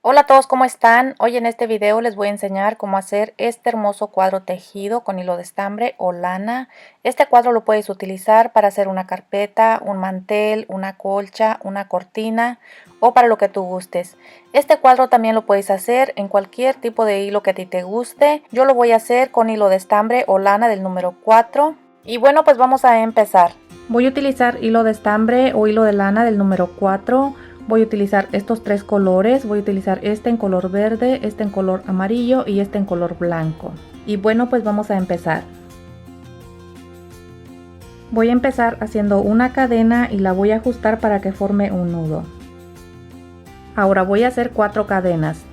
Hola a todos, ¿cómo están? Hoy en este video les voy a enseñar cómo hacer este hermoso cuadro tejido con hilo de estambre o lana. Este cuadro lo puedes utilizar para hacer una carpeta, un mantel, una colcha, una cortina o para lo que tú gustes. Este cuadro también lo puedes hacer en cualquier tipo de hilo que a ti te guste. Yo lo voy a hacer con hilo de estambre o lana del número 4. Y bueno, pues vamos a empezar. Voy a utilizar hilo de estambre o hilo de lana del número 4. Voy a utilizar estos tres colores, voy a utilizar este en color verde, este en color amarillo y este en color blanco. Y bueno, pues vamos a empezar. Voy a empezar haciendo una cadena y la voy a ajustar para que forme un nudo. Ahora voy a hacer 4 cadenas.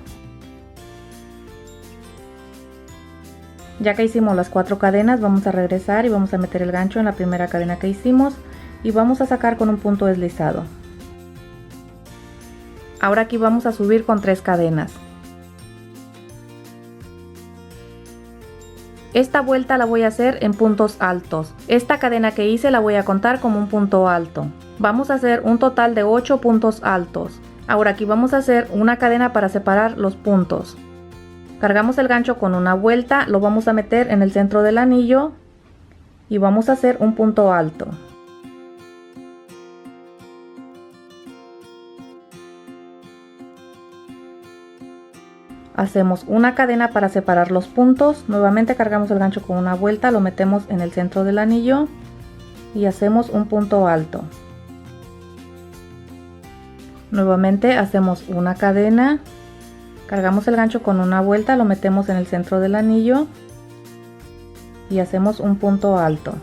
Ya que hicimos las 4 cadenas, vamos a regresar y vamos a meter el gancho en la primera cadena que hicimos y vamos a sacar con un punto deslizado. Ahora aquí vamos a subir con 3 cadenas. Esta vuelta la voy a hacer en puntos altos. Esta cadena que hice la voy a contar como un punto alto. Vamos a hacer un total de 8 puntos altos. Ahora aquí vamos a hacer una cadena para separar los puntos. Cargamos el gancho con una vuelta, lo vamos a meter en el centro del anillo y vamos a hacer un punto alto. Hacemos una cadena para separar los puntos, nuevamente cargamos el gancho con una vuelta, lo metemos en el centro del anillo y hacemos un punto alto. Nuevamente hacemos una cadena, cargamos el gancho con una vuelta, lo metemos en el centro del anillo y hacemos un punto alto.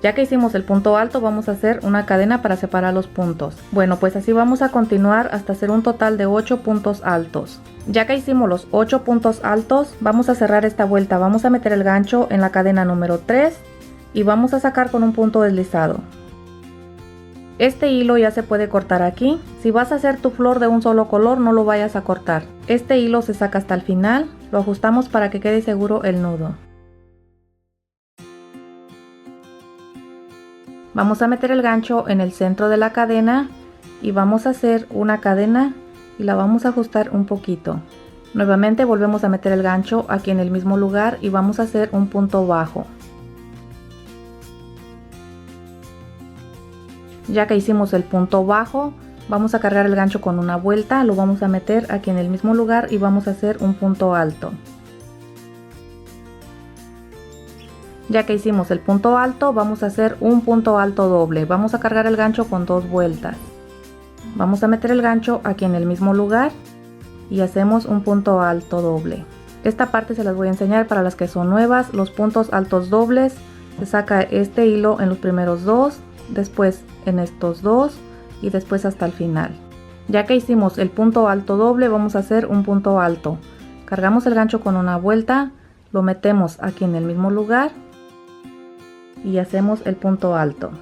Ya que hicimos el punto alto, vamos a hacer una cadena para separar los puntos. Bueno, pues así vamos a continuar hasta hacer un total de 8 puntos altos. Ya que hicimos los 8 puntos altos, vamos a cerrar esta vuelta. Vamos a meter el gancho en la cadena número 3 y vamos a sacar con un punto deslizado. Este hilo ya se puede cortar aquí. Si vas a hacer tu flor de un solo color, no lo vayas a cortar. Este hilo se saca hasta el final, lo ajustamos para que quede seguro el nudo. Vamos a meter el gancho en el centro de la cadena y vamos a hacer una cadena y la vamos a ajustar un poquito. Nuevamente volvemos a meter el gancho aquí en el mismo lugar y vamos a hacer un punto bajo. Ya que hicimos el punto bajo, vamos a cargar el gancho con una vuelta, lo vamos a meter aquí en el mismo lugar y vamos a hacer un punto alto. Ya que hicimos el punto alto, vamos a hacer un punto alto doble. Vamos a cargar el gancho con 2 vueltas. Vamos a meter el gancho aquí en el mismo lugar y hacemos un punto alto doble. Esta parte se las voy a enseñar para las que son nuevas. Los puntos altos dobles, se saca este hilo en los primeros 2, después en estos 2 y después hasta el final. Ya que hicimos el punto alto doble, vamos a hacer un punto alto. Cargamos el gancho con una vuelta, lo metemos aquí en el mismo lugar y hacemos el punto alto.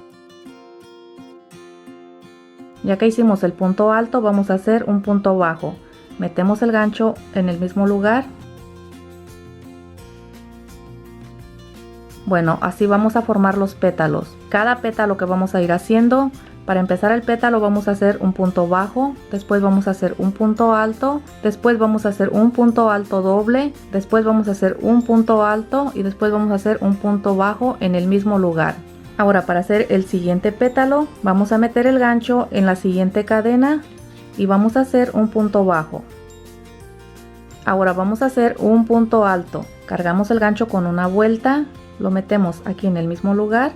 Ya que hicimos el punto alto, vamos a hacer un punto bajo. Metemos el gancho en el mismo lugar. Bueno, así vamos a formar los pétalos. Cada pétalo que vamos a ir haciendo, para empezar el pétalo vamos a hacer un punto bajo, después vamos a hacer un punto alto, después vamos a hacer un punto alto doble, después vamos a hacer un punto alto y después vamos a hacer un punto bajo en el mismo lugar. Ahora para hacer el siguiente pétalo vamos a meter el gancho en la siguiente cadena y vamos a hacer un punto bajo. Ahora vamos a hacer un punto alto, cargamos el gancho con una vuelta, lo metemos aquí en el mismo lugar.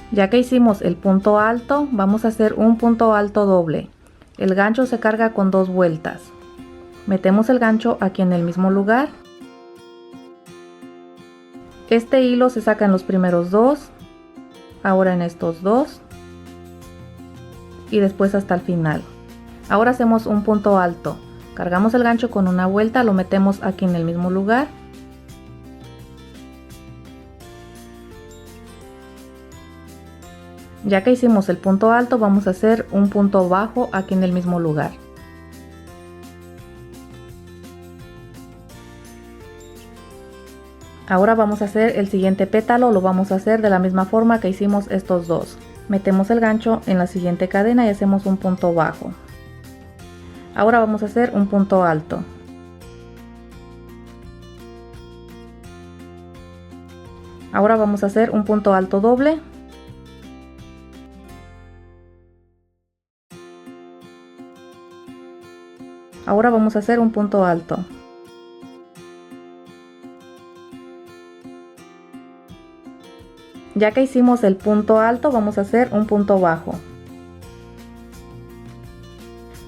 Ya que hicimos el punto alto, vamos a hacer un punto alto doble. El gancho se carga con 2 vueltas. Metemos el gancho aquí en el mismo lugar. Este hilo se saca en los primeros 2, ahora en estos 2 y después hasta el final. Ahora hacemos un punto alto. Cargamos el gancho con una vuelta, lo metemos aquí en el mismo lugar. Ya que hicimos el punto alto, vamos a hacer un punto bajo aquí en el mismo lugar. Ahora vamos a hacer el siguiente pétalo, lo vamos a hacer de la misma forma que hicimos estos dos. Metemos el gancho en la siguiente cadena y hacemos un punto bajo. Ahora vamos a hacer un punto alto. Ahora vamos a hacer un punto alto doble. Ahora vamos a hacer un punto alto. Ya que hicimos el punto alto, vamos a hacer un punto bajo.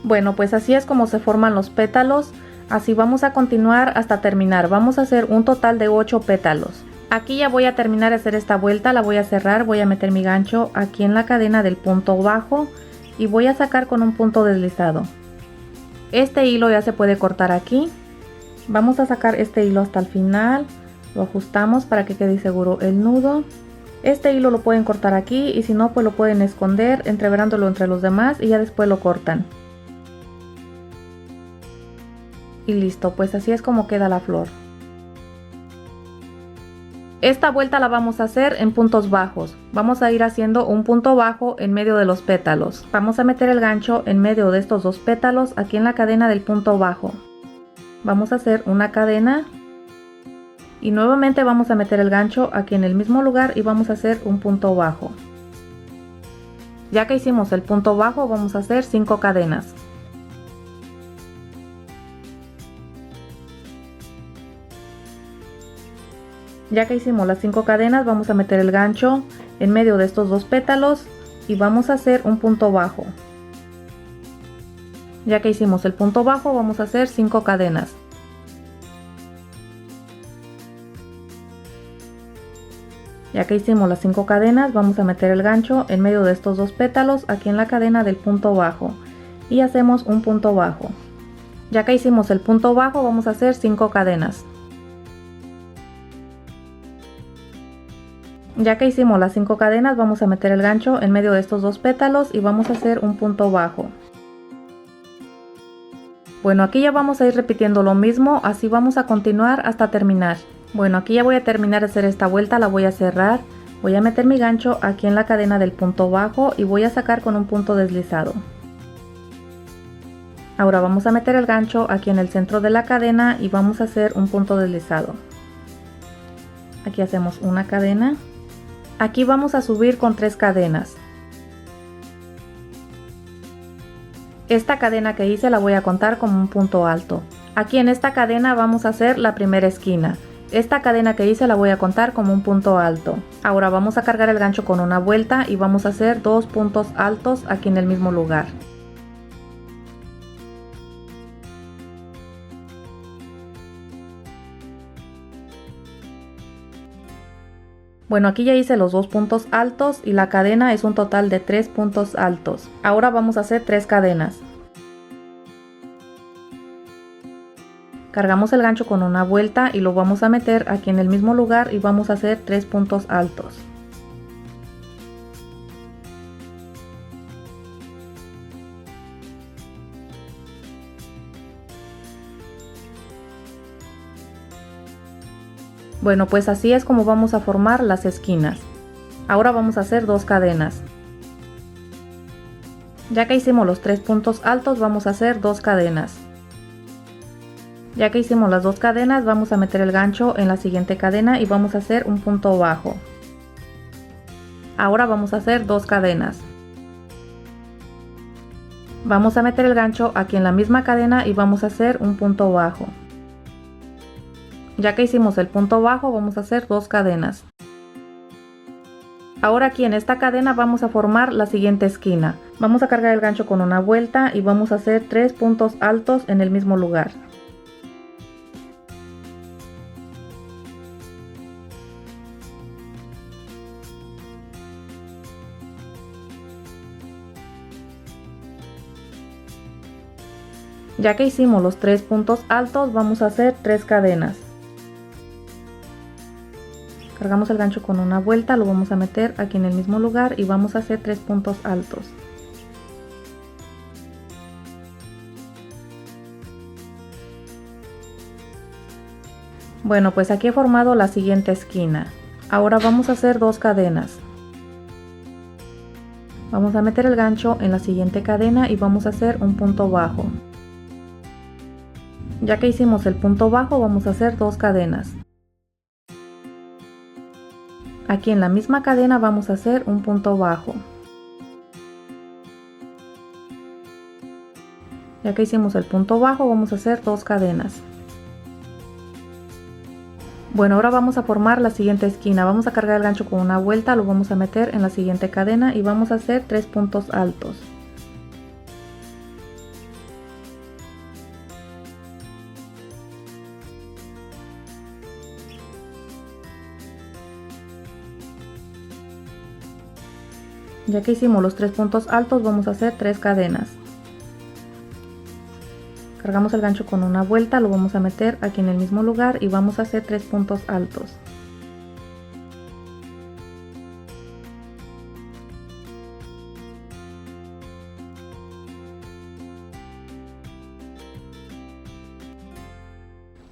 Bueno, pues así es como se forman los pétalos. Así vamos a continuar hasta terminar. Vamos a hacer un total de 8 pétalos. Aquí ya voy a terminar de hacer esta vuelta, la voy a cerrar, voy a meter mi gancho aquí en la cadena del punto bajo y voy a sacar con un punto deslizado. Este hilo ya se puede cortar aquí. Vamos a sacar este hilo hasta el final, lo ajustamos para que quede seguro el nudo. Este hilo lo pueden cortar aquí y si no pues lo pueden esconder entreverándolo entre los demás y ya después lo cortan. Y listo, pues así es como queda la flor. Esta vuelta la vamos a hacer en puntos bajos. Vamos a ir haciendo un punto bajo en medio de los pétalos. Vamos a meter el gancho en medio de estos dos pétalos aquí en la cadena del punto bajo. Vamos a hacer una cadena y nuevamente vamos a meter el gancho aquí en el mismo lugar y vamos a hacer un punto bajo. Ya que hicimos el punto bajo, vamos a hacer 5 cadenas. Ya que hicimos las 5 cadenas, vamos a meter el gancho en medio de estos dos pétalos y vamos a hacer un punto bajo. Ya que hicimos el punto bajo, vamos a hacer 5 cadenas. Ya que hicimos las 5 cadenas, vamos a meter el gancho en medio de estos dos pétalos aquí en la cadena del punto bajo y hacemos un punto bajo. Ya que hicimos el punto bajo, vamos a hacer 5 cadenas. Ya que hicimos las 5 cadenas, vamos a meter el gancho en medio de estos dos pétalos y vamos a hacer un punto bajo. Bueno, aquí ya vamos a ir repitiendo lo mismo, así vamos a continuar hasta terminar. Bueno, aquí ya voy a terminar de hacer esta vuelta, la voy a cerrar. Voy a meter mi gancho aquí en la cadena del punto bajo y voy a sacar con un punto deslizado. Ahora vamos a meter el gancho aquí en el centro de la cadena y vamos a hacer un punto deslizado. Aquí hacemos una cadena. Aquí vamos a subir con 3 cadenas. Esta cadena que hice la voy a contar como un punto alto. Aquí en esta cadena vamos a hacer la primera esquina. Esta cadena que hice la voy a contar como un punto alto. Ahora vamos a cargar el gancho con una vuelta y vamos a hacer 2 puntos altos aquí en el mismo lugar. Bueno, aquí ya hice los 2 puntos altos y la cadena es un total de 3 puntos altos. Ahora vamos a hacer 3 cadenas. Cargamos el gancho con una vuelta y lo vamos a meter aquí en el mismo lugar y vamos a hacer 3 puntos altos. Bueno, pues así es como vamos a formar las esquinas. Ahora vamos a hacer 2 cadenas. Ya que hicimos los 3 puntos altos, vamos a hacer 2 cadenas. Ya que hicimos las 2 cadenas, vamos a meter el gancho en la siguiente cadena y vamos a hacer un punto bajo. Ahora vamos a hacer 2 cadenas. Vamos a meter el gancho aquí en la misma cadena y vamos a hacer un punto bajo. Ya que hicimos el punto bajo, vamos a hacer 2 cadenas. Ahora aquí en esta cadena vamos a formar la siguiente esquina. Vamos a cargar el gancho con una vuelta y vamos a hacer 3 puntos altos en el mismo lugar. Ya que hicimos los 3 puntos altos, vamos a hacer 3 cadenas. Cargamos el gancho con una vuelta, lo vamos a meter aquí en el mismo lugar y vamos a hacer 3 puntos altos. Bueno, pues aquí he formado la siguiente esquina. Ahora vamos a hacer 2 cadenas. Vamos a meter el gancho en la siguiente cadena y vamos a hacer un punto bajo. Ya que hicimos el punto bajo, vamos a hacer 2 cadenas. Aquí en la misma cadena vamos a hacer un punto bajo. Ya que hicimos el punto bajo, vamos a hacer 2 cadenas. Bueno, ahora vamos a formar la siguiente esquina. Vamos a cargar el gancho con una vuelta, lo vamos a meter en la siguiente cadena y vamos a hacer 3 puntos altos. Ya que hicimos los 3 puntos altos, vamos a hacer 3 cadenas. Cargamos el gancho con una vuelta, lo vamos a meter aquí en el mismo lugar y vamos a hacer 3 puntos altos.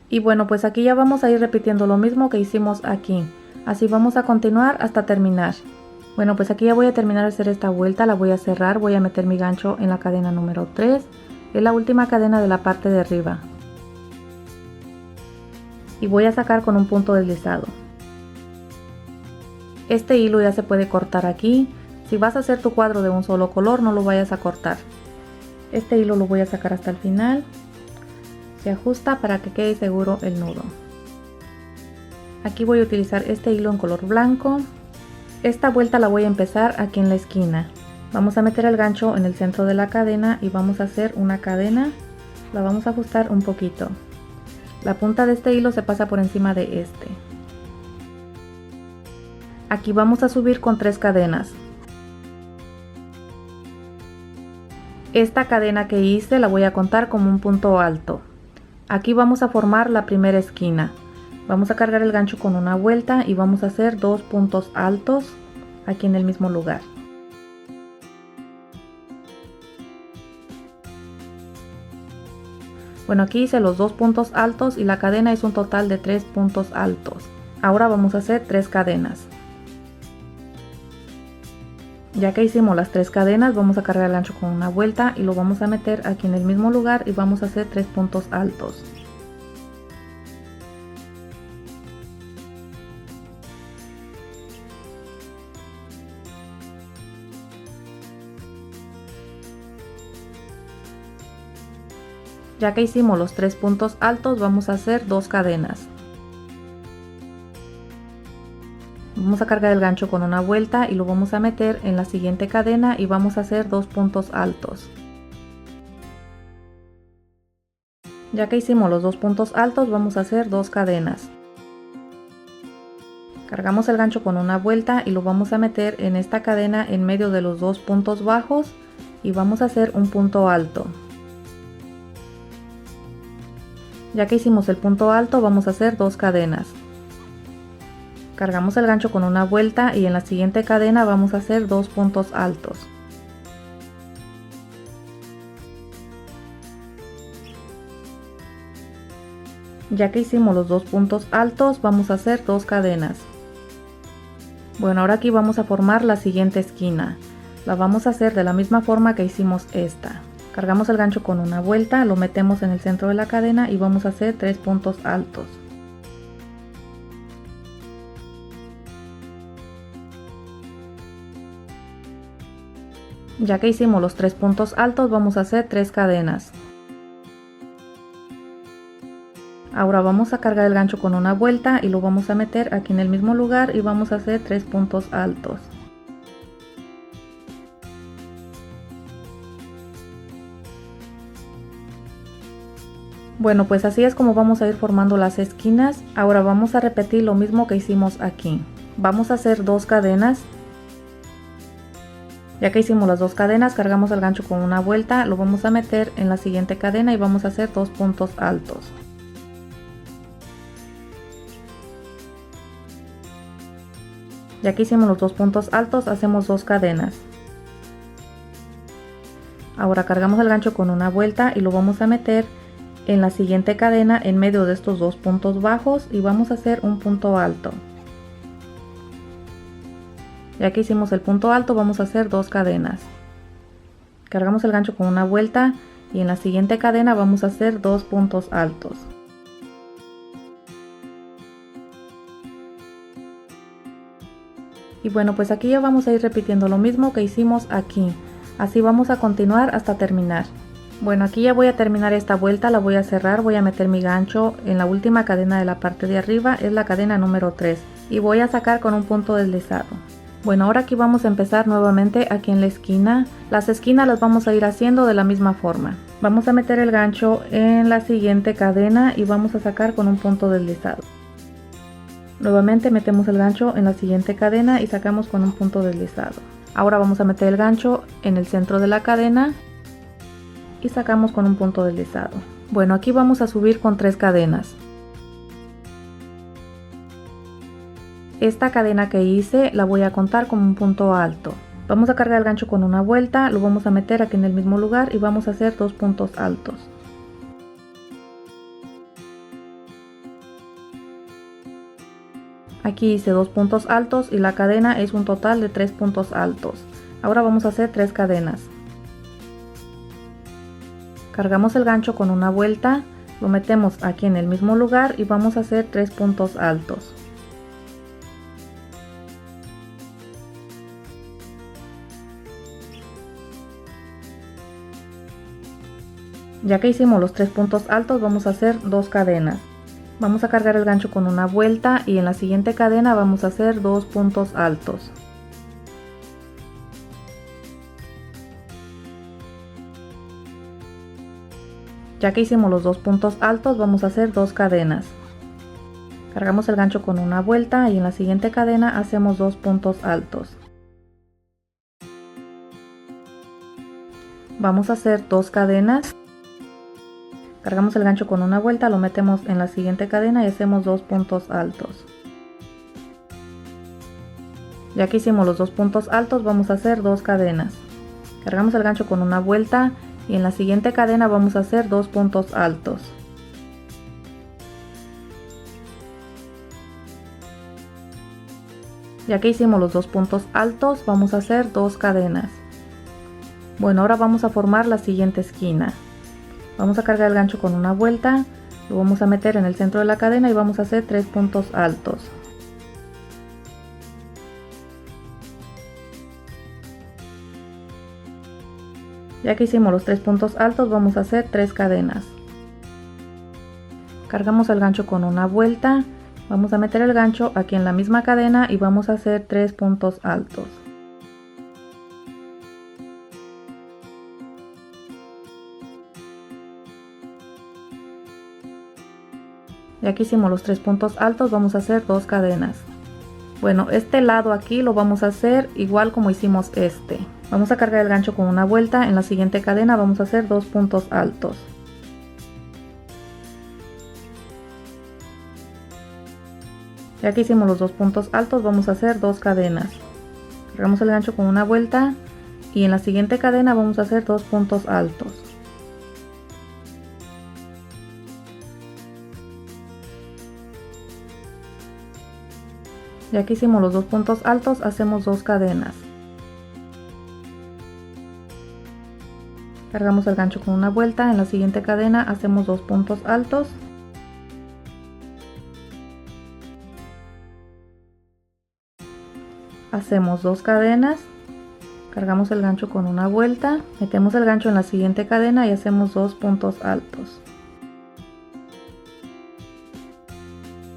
Y bueno, pues aquí ya vamos a ir repitiendo lo mismo que hicimos aquí. Así vamos a continuar hasta terminar. Bueno, pues aquí ya voy a terminar de hacer esta vuelta, la voy a cerrar, voy a meter mi gancho en la cadena número 3, es la última cadena de la parte de arriba. Y voy a sacar con un punto deslizado. Este hilo ya se puede cortar aquí, si vas a hacer tu cuadro de un solo color no lo vayas a cortar. Este hilo lo voy a sacar hasta el final, se ajusta para que quede seguro el nudo. Aquí voy a utilizar este hilo en color blanco. Esta vuelta la voy a empezar aquí en la esquina. Vamos a meter el gancho en el centro de la cadena y vamos a hacer una cadena. La vamos a ajustar un poquito. La punta de este hilo se pasa por encima de este. Aquí vamos a subir con 3 cadenas. Esta cadena que hice la voy a contar como un punto alto. Aquí vamos a formar la primera esquina. Vamos a cargar el gancho con una vuelta y vamos a hacer 2 puntos altos aquí en el mismo lugar. Bueno, aquí hice los 2 puntos altos y la cadena es un total de 3 puntos altos. Ahora vamos a hacer 3 cadenas. Ya que hicimos las 3 cadenas, vamos a cargar el gancho con una vuelta y lo vamos a meter aquí en el mismo lugar y vamos a hacer 3 puntos altos. Ya que hicimos los 3 puntos altos, vamos a hacer 2 cadenas. Vamos a cargar el gancho con una vuelta y lo vamos a meter en la siguiente cadena y vamos a hacer 2 puntos altos. Ya que hicimos los 2 puntos altos, vamos a hacer 2 cadenas. Cargamos el gancho con una vuelta y lo vamos a meter en esta cadena en medio de los 2 puntos bajos y vamos a hacer un punto alto. Ya que hicimos el punto alto, vamos a hacer 2 cadenas. Cargamos el gancho con una vuelta y en la siguiente cadena vamos a hacer 2 puntos altos. Ya que hicimos los 2 puntos altos, vamos a hacer 2 cadenas. Bueno, ahora aquí vamos a formar la siguiente esquina. La vamos a hacer de la misma forma que hicimos esta. Cargamos el gancho con una vuelta, lo metemos en el centro de la cadena y vamos a hacer 3 puntos altos. Ya que hicimos los 3 puntos altos, vamos a hacer 3 cadenas. Ahora vamos a cargar el gancho con una vuelta y lo vamos a meter aquí en el mismo lugar y vamos a hacer 3 puntos altos. Bueno, pues así es como vamos a ir formando las esquinas. Ahora vamos a repetir lo mismo que hicimos aquí. Vamos a hacer 2 cadenas. Ya que hicimos las 2 cadenas, cargamos el gancho con una vuelta, lo vamos a meter en la siguiente cadena y vamos a hacer 2 puntos altos. Ya que hicimos los 2 puntos altos, hacemos 2 cadenas. Ahora cargamos el gancho con una vuelta y lo vamos a meter en la siguiente cadena en medio de estos 2 puntos bajos y vamos a hacer un punto alto. Ya que hicimos el punto alto, vamos a hacer 2 cadenas. Cargamos el gancho con una vuelta y en la siguiente cadena vamos a hacer 2 puntos altos. Y bueno, pues aquí ya vamos a ir repitiendo lo mismo que hicimos aquí. Así vamos a continuar hasta terminar. Bueno, aquí ya voy a terminar esta vuelta, la voy a cerrar, voy a meter mi gancho en la última cadena de la parte de arriba, es la cadena número 3, y voy a sacar con un punto deslizado. Bueno, ahora aquí vamos a empezar nuevamente aquí en la esquina. Las esquinas las vamos a ir haciendo de la misma forma. Vamos a meter el gancho en la siguiente cadena y vamos a sacar con un punto deslizado. Nuevamente metemos el gancho en la siguiente cadena y sacamos con un punto deslizado. Ahora vamos a meter el gancho en el centro de la cadena y sacamos con un punto deslizado. Bueno, aquí vamos a subir con 3 cadenas. Esta cadena que hice la voy a contar como un punto alto. Vamos a cargar el gancho con una vuelta, lo vamos a meter aquí en el mismo lugar y vamos a hacer 2 puntos altos. Aquí hice 2 puntos altos y la cadena es un total de 3 puntos altos. Ahora vamos a hacer 3 cadenas. Cargamos el gancho con una vuelta, lo metemos aquí en el mismo lugar y vamos a hacer 3 puntos altos. Ya que hicimos los 3 puntos altos, vamos a hacer 2 cadenas. Vamos a cargar el gancho con una vuelta y en la siguiente cadena vamos a hacer 2 puntos altos. Ya que hicimos los 2 puntos altos, vamos a hacer 2 cadenas. Cargamos el gancho con una vuelta y en la siguiente cadena hacemos 2 puntos altos. Vamos a hacer 2 cadenas. Cargamos el gancho con una vuelta, lo metemos en la siguiente cadena y hacemos 2 puntos altos. Ya que hicimos los 2 puntos altos, vamos a hacer 2 cadenas. Cargamos el gancho con una vuelta y en la siguiente cadena vamos a hacer 2 puntos altos. Ya que hicimos los 2 puntos altos, vamos a hacer 2 cadenas. Bueno, ahora vamos a formar la siguiente esquina. Vamos a cargar el gancho con una vuelta, lo vamos a meter en el centro de la cadena y vamos a hacer 3 puntos altos. Ya que hicimos los 3 puntos altos, vamos a hacer 3 cadenas. Cargamos el gancho con una vuelta, vamos a meter el gancho aquí en la misma cadena y vamos a hacer 3 puntos altos. Ya que hicimos los 3 puntos altos, vamos a hacer 2 cadenas. Bueno, este lado aquí lo vamos a hacer igual como hicimos este. Vamos a cargar el gancho con una vuelta, en la siguiente cadena vamos a hacer 2 puntos altos. Ya que hicimos los 2 puntos altos, vamos a hacer 2 cadenas. Cargamos el gancho con una vuelta y en la siguiente cadena vamos a hacer 2 puntos altos. Ya que hicimos los 2 puntos altos, hacemos 2 cadenas. Cargamos el gancho con una vuelta, en la siguiente cadena hacemos 2 puntos altos. Hacemos 2 cadenas. Cargamos el gancho con una vuelta, metemos el gancho en la siguiente cadena y hacemos 2 puntos altos.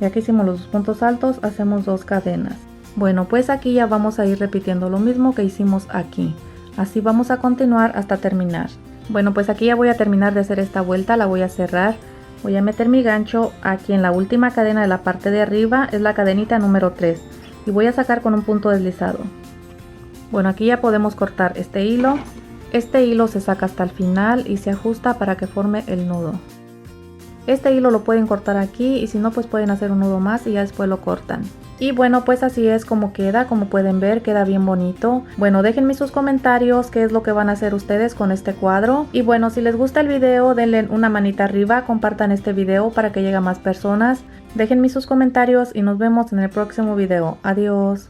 Ya que hicimos los 2 puntos altos, hacemos 2 cadenas. Bueno, pues aquí ya vamos a ir repitiendo lo mismo que hicimos aquí. Así vamos a continuar hasta terminar. Bueno, pues aquí ya voy a terminar de hacer esta vuelta, la voy a cerrar. Voy a meter mi gancho aquí en la última cadena de la parte de arriba, es la cadenita número 3. Y voy a sacar con un punto deslizado. Bueno, aquí ya podemos cortar este hilo. Este hilo se saca hasta el final y se ajusta para que forme el nudo. Este hilo lo pueden cortar aquí y si no pues pueden hacer un nudo más y ya después lo cortan. Y bueno, pues así es como queda, como pueden ver queda bien bonito. Bueno, déjenme sus comentarios qué es lo que van a hacer ustedes con este cuadro. Y bueno, si les gusta el video denle una manita arriba, compartan este video para que llegue a más personas. Déjenme sus comentarios y nos vemos en el próximo video. Adiós.